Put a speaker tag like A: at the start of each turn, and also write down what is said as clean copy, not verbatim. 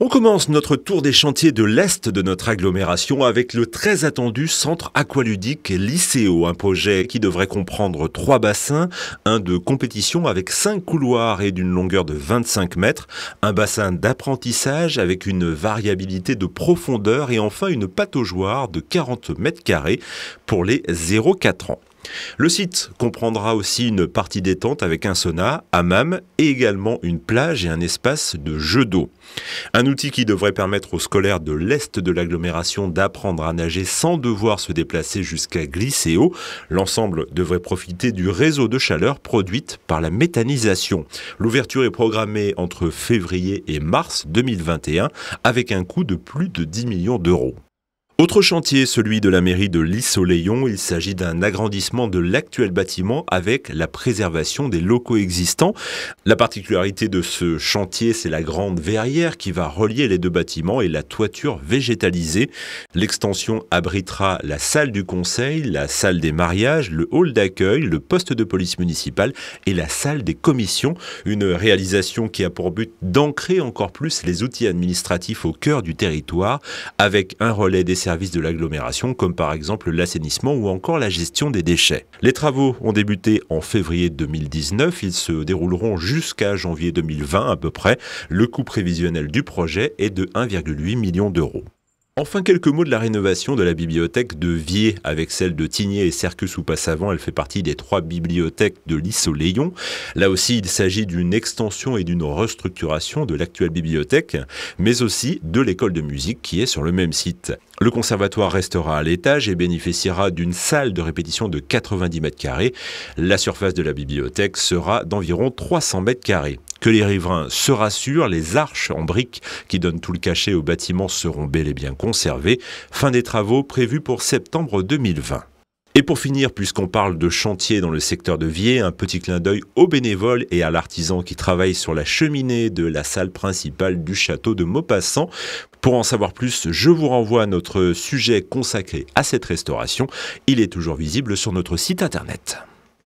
A: On commence notre tour des chantiers de l'Est de notre agglomération avec le très attendu centre aqualudique Lycéo, un projet qui devrait comprendre 3 bassins, un de compétition avec 5 couloirs et d'une longueur de 25 mètres, un bassin d'apprentissage avec une variabilité de profondeur et enfin une pataugeoire de 40 mètres carrés pour les 0-4 ans. Le site comprendra aussi une partie détente avec un sauna, hammam et également une plage et un espace de jeu d'eau. Un outil qui devrait permettre aux scolaires de l'Est de l'agglomération d'apprendre à nager sans devoir se déplacer jusqu'à Lycéo. L'ensemble devrait profiter du réseau de chaleur produite par la méthanisation. L'ouverture est programmée entre février et mars 2021 avec un coût de plus de 10 millions d'euros. Autre chantier, celui de la mairie de Lys-au-Léon. Il s'agit d'un agrandissement de l'actuel bâtiment avec la préservation des locaux existants. La particularité de ce chantier, c'est la grande verrière qui va relier les 2 bâtiments et la toiture végétalisée. L'extension abritera la salle du conseil, la salle des mariages, le hall d'accueil, le poste de police municipale et la salle des commissions. Une réalisation qui a pour but d'ancrer encore plus les outils administratifs au cœur du territoire avec un relais des services de l'agglomération, comme par exemple l'assainissement ou encore la gestion des déchets. Les travaux ont débuté en février 2019, ils se dérouleront jusqu'à janvier 2020 à peu près. Le coût prévisionnel du projet est de 1,8 million d'euros. Enfin, quelques mots de la rénovation de la bibliothèque de Viers. Avec celle de Tigné et Serqueux-sous-Passavant, elle fait partie des 3 bibliothèques de Lys-au-Léon. Là aussi, il s'agit d'une extension et d'une restructuration de l'actuelle bibliothèque, mais aussi de l'école de musique qui est sur le même site. Le conservatoire restera à l'étage et bénéficiera d'une salle de répétition de 90 mètres carrés. La surface de la bibliothèque sera d'environ 300 mètres carrés. Que les riverains se rassurent, les arches en briques qui donnent tout le cachet au bâtiment seront bel et bien conservées. Fin des travaux prévus pour septembre 2020. Et pour finir, puisqu'on parle de chantier dans le secteur de Viers, un petit clin d'œil aux bénévoles et à l'artisan qui travaille sur la cheminée de la salle principale du château de Maupassant. Pour en savoir plus, je vous renvoie à notre sujet consacré à cette restauration. Il est toujours visible sur notre site internet.